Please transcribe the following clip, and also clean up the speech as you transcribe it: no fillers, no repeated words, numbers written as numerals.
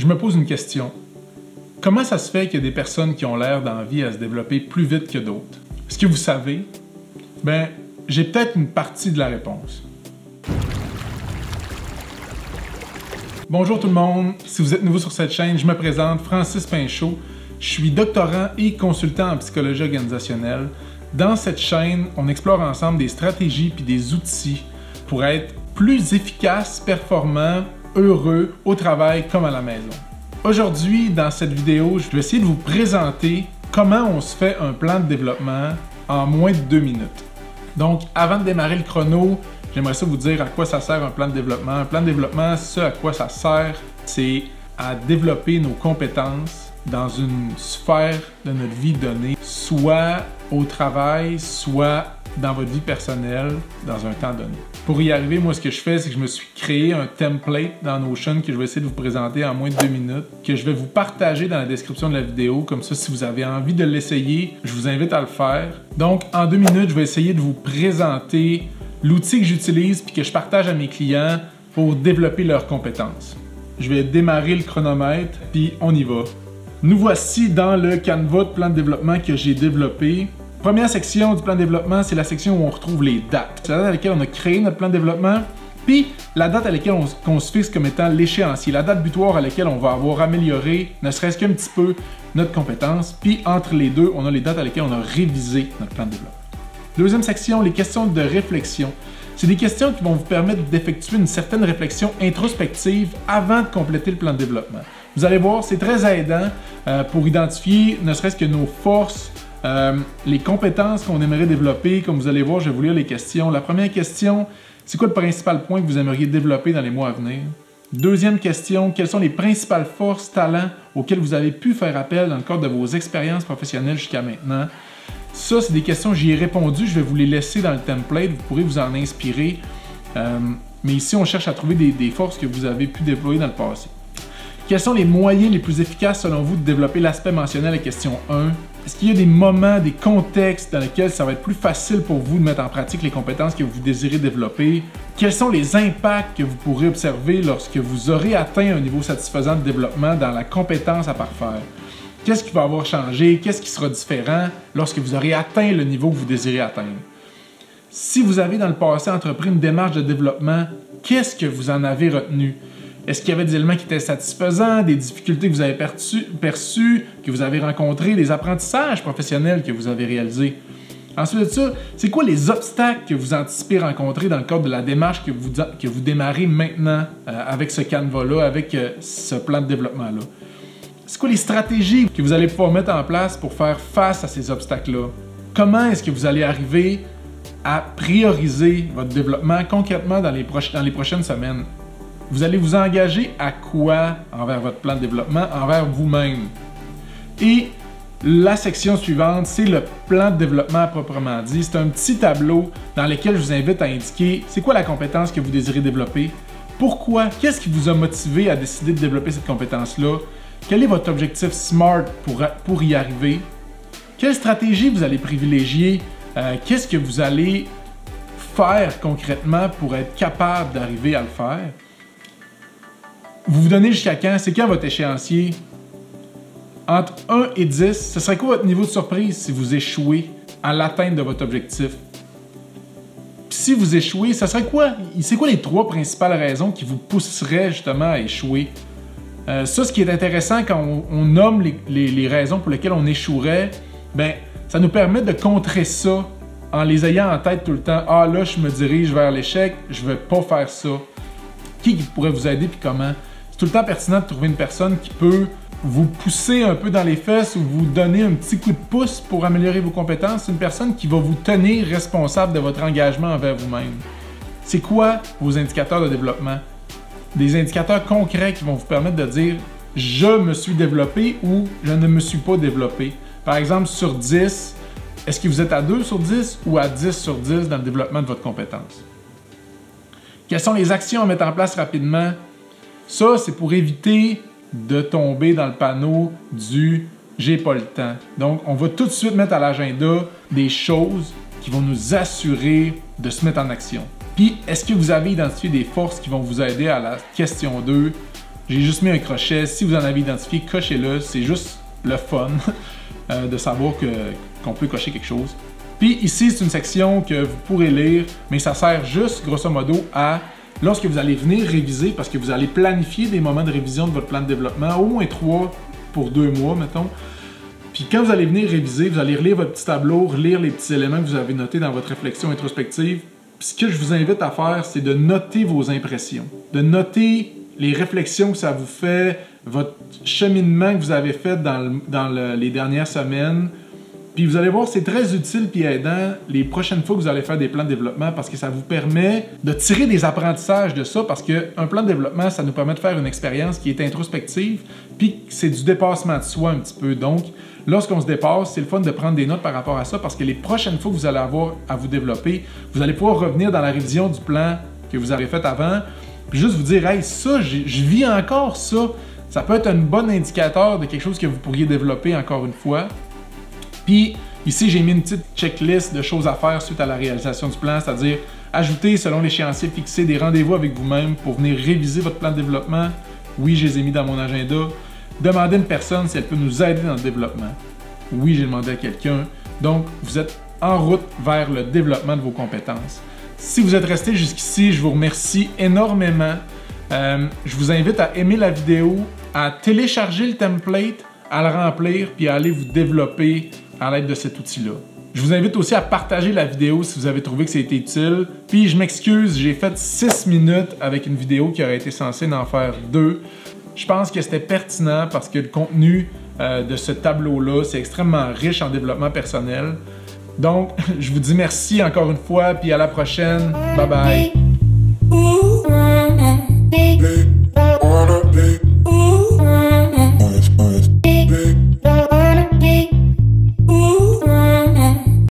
je me pose une question. Comment ça se fait qu'il y a des personnes qui ont l'air d'envie à se développer plus vite que d'autres? Est-ce que vous savez? Ben, j'ai peut-être une partie de la réponse. Bonjour tout le monde, si vous êtes nouveau sur cette chaîne, je me présente, Francis Pinchot. Je suis doctorant et consultant en psychologie organisationnelle. Dans cette chaîne, on explore ensemble des stratégies puis des outils pour être plus efficace, performant, heureux au travail comme à la maison. Aujourd'hui, dans cette vidéo, je vais essayer de vous présenter comment on se fait un plan de développement en moins de 2 minutes. Donc, avant de démarrer le chrono, j'aimerais ça vous dire à quoi ça sert un plan de développement. Un plan de développement, ce à quoi ça sert, c'est à développer nos compétences dans une sphère de notre vie donnée, soit au travail, soit dans votre vie personnelle, dans un temps donné. Pour y arriver, moi, ce que je fais, c'est que je me suis créé un template dans Notion que je vais essayer de vous présenter en moins de 2 minutes, que je vais vous partager dans la description de la vidéo. Comme ça, si vous avez envie de l'essayer, je vous invite à le faire. Donc, en 2 minutes, je vais essayer de vous présenter l'outil que j'utilise puis que je partage à mes clients pour développer leurs compétences. Je vais démarrer le chronomètre, puis on y va. Nous voici dans le Canva de plan de développement que j'ai développé. Première section du plan de développement, c'est la section où on retrouve les dates. C'est la date à laquelle on a créé notre plan de développement, puis la date à laquelle on se fixe comme étant l'échéancier, la date butoir à laquelle on va avoir amélioré, ne serait-ce qu'un petit peu, notre compétence. Puis entre les deux, on a les dates à laquelle on a révisé notre plan de développement. Deuxième section, les questions de réflexion. C'est des questions qui vont vous permettre d'effectuer une certaine réflexion introspective avant de compléter le plan de développement. Vous allez voir, c'est très aidant pour identifier ne serait-ce que nos forces, les compétences qu'on aimerait développer. Comme vous allez voir, je vais vous lire les questions. La première question, c'est quoi le principal point que vous aimeriez développer dans les mois à venir? Deuxième question, quelles sont les principales forces, talents auxquels vous avez pu faire appel dans le cadre de vos expériences professionnelles jusqu'à maintenant? Ça, c'est des questions, j'y ai répondu, je vais vous les laisser dans le template, vous pourrez vous en inspirer. Mais ici, on cherche à trouver des forces que vous avez pu déployer dans le passé. Quels sont les moyens les plus efficaces selon vous de développer l'aspect mentionné à la question 1? Est-ce qu'il y a des moments, des contextes dans lesquels ça va être plus facile pour vous de mettre en pratique les compétences que vous désirez développer? Quels sont les impacts que vous pourrez observer lorsque vous aurez atteint un niveau satisfaisant de développement dans la compétence à parfaire? Qu'est-ce qui va avoir changé? Qu'est-ce qui sera différent lorsque vous aurez atteint le niveau que vous désirez atteindre? Si vous avez dans le passé entrepris une démarche de développement, qu'est-ce que vous en avez retenu? Est-ce qu'il y avait des éléments qui étaient satisfaisants, des difficultés que vous avez perçues, que vous avez rencontrées, des apprentissages professionnels que vous avez réalisés? Ensuite de ça, c'est quoi les obstacles que vous anticipez rencontrer dans le cadre de la démarche que vous démarrez maintenant avec ce canevas-là, avec ce plan de développement-là? C'est quoi les stratégies que vous allez pouvoir mettre en place pour faire face à ces obstacles-là? Comment est-ce que vous allez arriver à prioriser votre développement concrètement dans les prochaines semaines? Vous allez vous engager à quoi envers votre plan de développement, envers vous-même? Et la section suivante, c'est le plan de développement proprement dit. C'est un petit tableau dans lequel je vous invite à indiquer c'est quoi la compétence que vous désirez développer, pourquoi, qu'est-ce qui vous a motivé à décider de développer cette compétence-là, quel est votre objectif SMART pour y arriver, quelle stratégie vous allez privilégier, qu'est-ce que vous allez faire concrètement pour être capable d'arriver à le faire. Vous vous donnez jusqu'à quand? C'est quand votre échéancier? Entre 1 et 10, ce serait quoi votre niveau de surprise si vous échouez à l'atteinte de votre objectif? Puis si vous échouez, ça serait quoi? C'est quoi les 3 principales raisons qui vous pousseraient justement à échouer? Ça, ce qui est intéressant quand on nomme les raisons pour lesquelles on échouerait, ben, ça nous permet de contrer ça en les ayant en tête tout le temps. Ah là, je me dirige vers l'échec, je ne vais pas faire ça. Qui pourrait vous aider puis comment? C'est tout le temps pertinent de trouver une personne qui peut vous pousser un peu dans les fesses ou vous donner un petit coup de pouce pour améliorer vos compétences. C'est une personne qui va vous tenir responsable de votre engagement envers vous-même. C'est quoi vos indicateurs de développement? Des indicateurs concrets qui vont vous permettre de dire « je me suis développé » ou « je ne me suis pas développé ». Par exemple, sur 10, est-ce que vous êtes à 2 sur 10 ou à 10 sur 10 dans le développement de votre compétence? Quelles sont les actions à mettre en place rapidement? Ça, c'est pour éviter de tomber dans le panneau du « j'ai pas le temps ». Donc, on va tout de suite mettre à l'agenda des choses qui vont nous assurer de se mettre en action. Puis, est-ce que vous avez identifié des forces qui vont vous aider à la question 2 J'ai juste mis un crochet. Si vous en avez identifié, cochez-le. C'est juste le fun de savoir qu'on peut cocher quelque chose. Puis ici, c'est une section que vous pourrez lire, mais ça sert juste, grosso modo, à lorsque vous allez venir réviser, parce que vous allez planifier des moments de révision de votre plan de développement, au moins 3 pour 2 mois, mettons. Puis quand vous allez venir réviser, vous allez relire votre petit tableau, relire les petits éléments que vous avez notés dans votre réflexion introspective. Puis ce que je vous invite à faire, c'est de noter vos impressions, de noter les réflexions que ça vous fait, votre cheminement que vous avez fait dans les dernières semaines. Puis vous allez voir, c'est très utile puis aidant les prochaines fois que vous allez faire des plans de développement parce que ça vous permet de tirer des apprentissages de ça parce qu'un plan de développement, ça nous permet de faire une expérience qui est introspective puis c'est du dépassement de soi un petit peu. Donc, lorsqu'on se dépasse, c'est le fun de prendre des notes par rapport à ça parce que les prochaines fois que vous allez avoir à vous développer, vous allez pouvoir revenir dans la révision du plan que vous avez fait avant puis juste vous dire « Hey, ça, je vis encore ça. » Ça peut être un bon indicateur de quelque chose que vous pourriez développer encore une fois. Puis ici, j'ai mis une petite checklist de choses à faire suite à la réalisation du plan, c'est-à-dire ajouter selon l'échéancier fixé des rendez-vous avec vous-même pour venir réviser votre plan de développement. Oui, je les ai mis dans mon agenda. Demander à une personne si elle peut nous aider dans le développement. Oui, j'ai demandé à quelqu'un. Donc, vous êtes en route vers le développement de vos compétences. Si vous êtes resté jusqu'ici, je vous remercie énormément. Je vous invite à aimer la vidéo, à télécharger le template, à le remplir, puis à aller vous développer à l'aide de cet outil-là. Je vous invite aussi à partager la vidéo si vous avez trouvé que c'était utile. Puis je m'excuse, j'ai fait 6 minutes avec une vidéo qui aurait été censée en faire 2. Je pense que c'était pertinent parce que le contenu de ce tableau-là, c'est extrêmement riche en développement personnel. Donc, je vous dis merci encore une fois, puis à la prochaine. Bye bye!